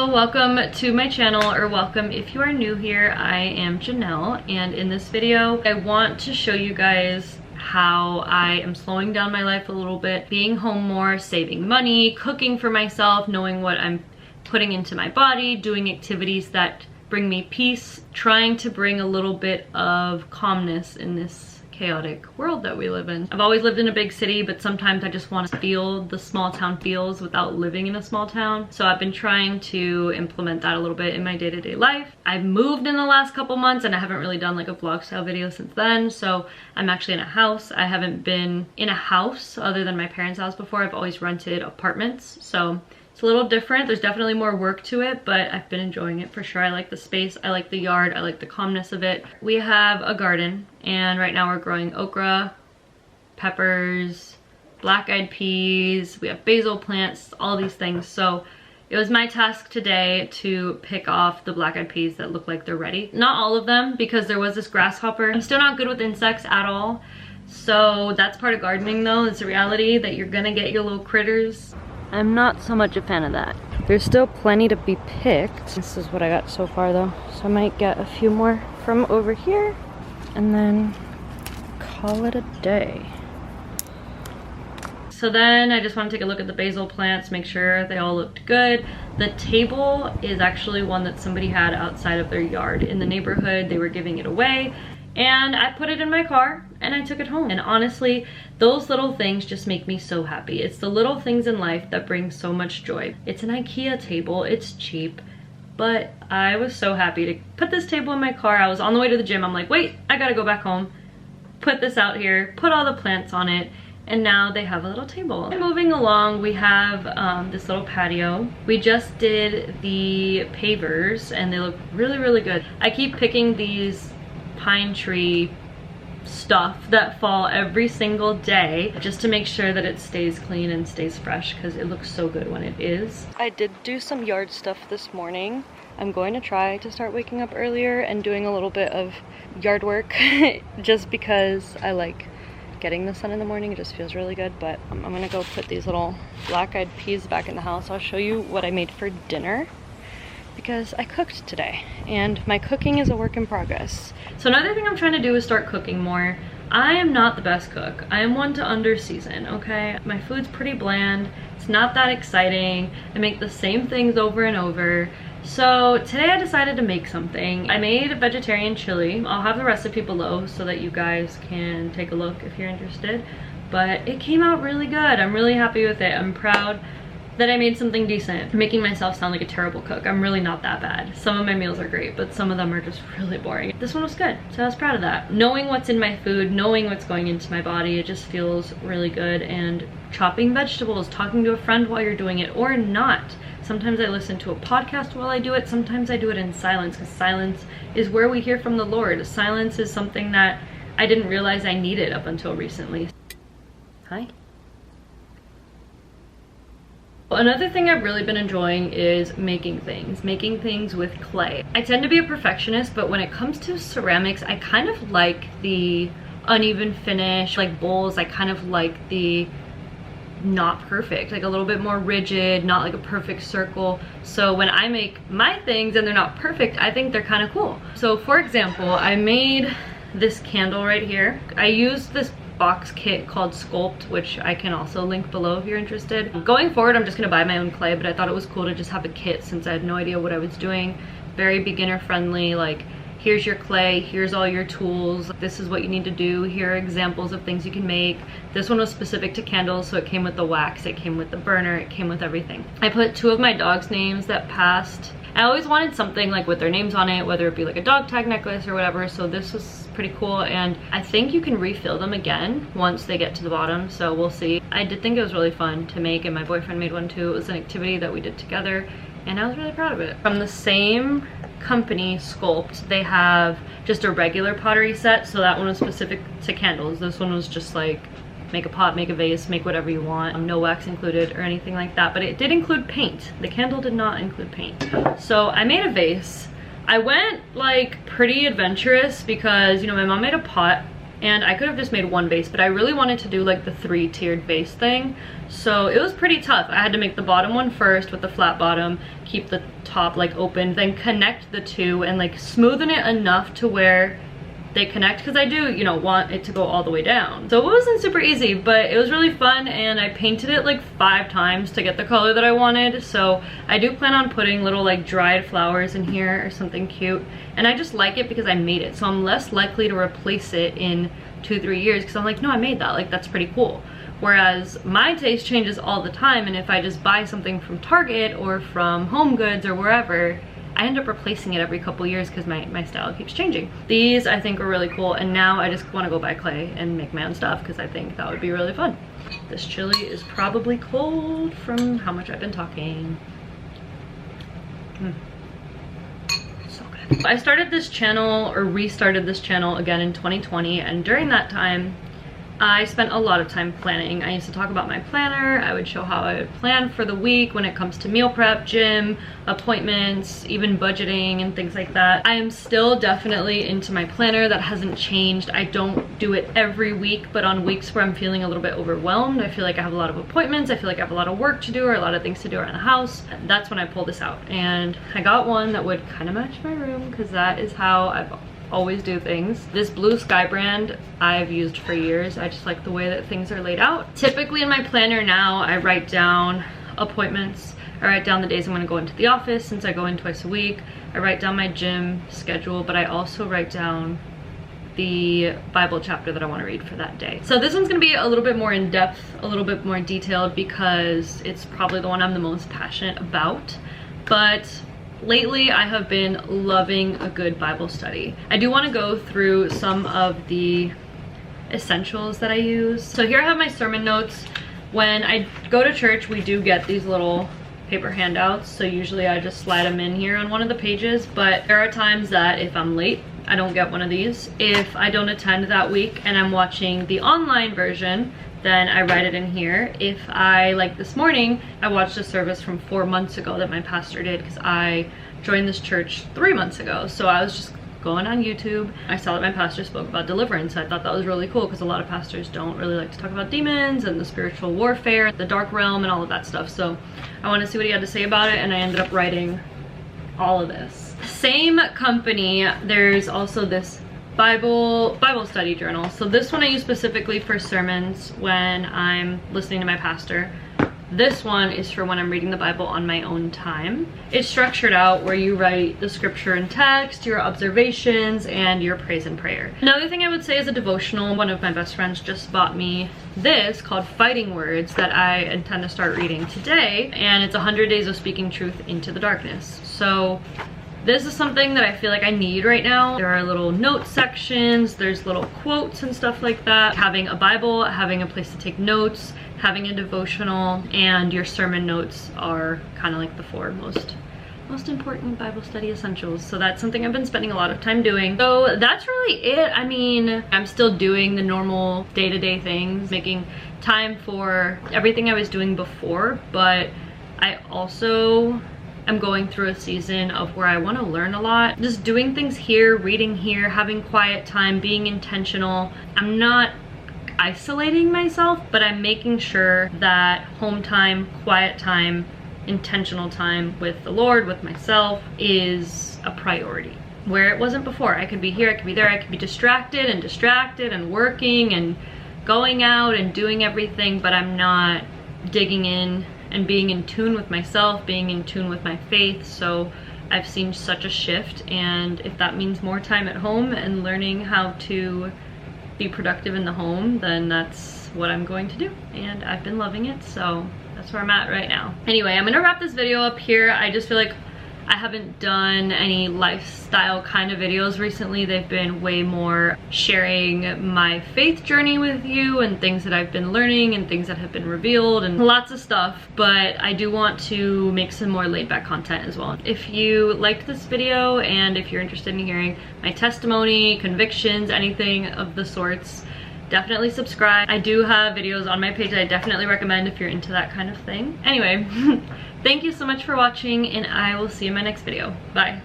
Hello, welcome to my channel, or welcome if you are new here. I am Janelle, and in this video I want to show you guys how I am slowing down my life a little bit, being home more, saving money, cooking for myself, knowing what I'm putting into my body, doing activities that bring me peace, trying to bring a little bit of calmness in this chaotic world that we live in. I've always lived in a big city, but sometimes I just want to feel the small town feels without living in a small town. So I've been trying to implement that a little bit in my day-to-day life. I've moved in the last couple months and I haven't really done like a vlog style video since then. So I'm actually in a house. I haven't been in a house other than my parents' house before. I've always rented apartments. So it's a little different. There's definitely more work to it, but I've been enjoying it for sure. I like the space, I like the yard, I like the calmness of it. We have a garden, and right now we're growing okra, peppers, black-eyed peas, we have basil plants, all these things. So it was my task today to pick off the black-eyed peas that look like they're ready. Not all of them, because there was this grasshopper. I'm still not good with insects at all. So that's part of gardening though. It's a reality that you're gonna get your little critters. I'm not so much a fan of that. There's still plenty to be picked. This is what I got so far though. So I might get a few more from over here and then call it a day. So then I just want to take a look at the basil plants, make sure they all looked good. The table is actually one that somebody had outside of their yard in the neighborhood. They were giving it away. And I put it in my car and I took it home. And honestly, those little things just make me so happy. It's the little things in life that bring so much joy. It's an IKEA table, it's cheap, but I was so happy to put this table in my car. I was on the way to the gym. I'm like, wait, I gotta go back home, put this out here, put all the plants on it, and now they have a little table. Moving along, we have this little patio. We just did the pavers and they look really, really good. I keep picking these pine tree stuff that fall every single day just to make sure that it stays clean and stays fresh, because it looks so good when it is. I did do some yard stuff this morning. I'm going to try to start waking up earlier and doing a little bit of yard work just because I like getting the sun in the morning. It just feels really good. But I'm gonna go put these little black-eyed peas back in the house. I'll show you what I made for dinner, because I cooked today and my cooking is a work in progress. So another thing I'm trying to do is start cooking more. I am not the best cook. I am one to under season, okay? My food's pretty bland. It's not that exciting. I make the same things over and over. So today I decided to make something. I made a vegetarian chili. I'll have the recipe below so that you guys can take a look if you're interested. But it came out really good. I'm really happy with it. I'm proud that I made something decent. I'm making myself sound like a terrible cook. I'm really not that bad. Some of my meals are great, but some of them are just really boring. This one was good, so I was proud of that. Knowing what's in my food, knowing what's going into my body, it just feels really good. And chopping vegetables, talking to a friend while you're doing it, or not. Sometimes I listen to a podcast while I do it. Sometimes I do it in silence, because silence is where we hear from the Lord. Silence is something that I didn't realize I needed up until recently. Hi. Another thing I've really been enjoying is making things with clay. I tend to be a perfectionist, but when it comes to ceramics, I kind of like the uneven finish. Like bowls, I kind of like the not perfect, like a little bit more rigid, not like a perfect circle. So when I make my things and they're not perfect, I think they're kind of cool. So for example, I made this candle right here. I used this box kit called Sculpt, which I can also link below if you're interested. Going forward, I'm just gonna buy my own clay, but I thought it was cool to just have a kit since I had no idea what I was doing. Very beginner friendly, like here's your clay, here's all your tools, this is what you need to do, here are examples of things you can make. This one was specific to candles, so it came with the wax, it came with the burner, it came with everything. I put 2 of my dogs' names that passed. I always wanted something like with their names on it, whether it be like a dog tag necklace or whatever, so this was pretty cool. And I think you can refill them again once they get to the bottom, so we'll see. I did think it was really fun to make, and my boyfriend made one too. It was an activity that we did together and I was really proud of it. From the same company, Sculpt, they have just a regular pottery set, so that one was specific to candles. This one was just like make a pot, make a vase, make whatever you want. No wax included or anything like that, but it did include paint. The candle did not include paint. So I made a vase. I went like pretty adventurous because, you know, my mom made a pot and I could have just made one base, but I really wanted to do like the 3-tiered base thing. So it was pretty tough. I had to make the bottom one first with the flat bottom, keep the top like open, then connect the two and like smoothen it enough to where they connect, because I do, you know, want it to go all the way down. So it wasn't super easy, but it was really fun, and I painted it like 5 times to get the color that I wanted. So I do plan on putting little like dried flowers in here or something cute, and I just like it because I made it, so I'm less likely to replace it in 2-3 years, because I'm like, no, I made that, like that's pretty cool. Whereas my taste changes all the time, and if I just buy something from Target or from Home Goods or wherever, I end up replacing it every couple years because my style keeps changing. These I think are really cool, and now I just want to go buy clay and make my own stuff because I think that would be really fun. This chili is probably cold from how much I've been talking. So good. I started this channel, or restarted this channel again in 2020, and during that time I spent a lot of time planning. I used to talk about my planner. I would show how I would plan for the week when it comes to meal prep, gym, appointments, even budgeting and things like that. I am still definitely into my planner. That hasn't changed. I don't do it every week, but on weeks where I'm feeling a little bit overwhelmed, I feel like I have a lot of appointments, I feel like I have a lot of work to do or a lot of things to do around the house, that's when I pull this out. And I got one that would kind of match my room because that is how I've always do things. This Blue Sky brand I've used for years. I just like the way that things are laid out. Typically in my planner now, I write down appointments. I write down the days I'm going to go into the office, since I go in twice a week. I write down my gym schedule, but I also write down the Bible chapter that I want to read for that day. So this one's going to be a little bit more in depth, a little bit more detailed, because it's probably the one I'm the most passionate about. But lately I have been loving a good Bible study. I do want to go through some of the essentials that I use. So here I have my sermon notes. When I go to church, we do get these little paper handouts, so usually I just slide them in here on one of the pages, but there are times that if I'm late, I don't get one of these. If I don't attend that week and I'm watching the online version, then I write it in here. If I, like this morning, I watched a service from 4 months ago that my pastor did, because I joined this church 3 months ago. So I was just going on YouTube. I saw that my pastor spoke about deliverance. I thought that was really cool because a lot of pastors don't really like to talk about demons and the spiritual warfare, the dark realm and all of that stuff. So I wanted to see what he had to say about it, and I ended up writing all of this. Same company, there's also this Bible study journal. So this one I use specifically for sermons when I'm listening to my pastor. This one is for when I'm reading the Bible on my own time. It's structured out where you write the scripture and text, your observations, and your praise and prayer. Another thing I would say is a devotional. One of my best friends just bought me this called Fighting Words that I intend to start reading today, and it's 100 Days of Speaking Truth into the Darkness. So this is something that I feel like I need right now. There are little note sections, there's little quotes and stuff like that. Having a Bible, having a place to take notes, having a devotional, and your sermon notes are kind of like the 4 most important Bible study essentials. So that's something I've been spending a lot of time doing. So that's really it. I mean, I'm still doing the normal day-to-day things, making time for everything I was doing before, but I also I'm going through a season of where I want to learn a lot. Just doing things here, reading here, having quiet time, being intentional. I'm not isolating myself, but I'm making sure that home time, quiet time, intentional time with the Lord, with myself, is a priority. Where it wasn't before. I could be here, I could be there, I could be distracted and working and going out and doing everything, but I'm not digging in and being in tune with myself, being in tune with my faith. So I've seen such a shift, and if that means more time at home and learning how to be productive in the home, then that's what I'm going to do, and I've been loving it, so that's where I'm at right now. Anyway, I'm gonna wrap this video up here. I just feel like I haven't done any lifestyle kind of videos recently. They've been way more sharing my faith journey with you and things that I've been learning and things that have been revealed and lots of stuff, but I do want to make some more laid back content as well. If you liked this video and if you're interested in hearing my testimony, convictions, anything of the sorts, definitely subscribe. I do have videos on my page that I definitely recommend if you're into that kind of thing. Anyway, thank you so much for watching, and I will see you in my next video. Bye.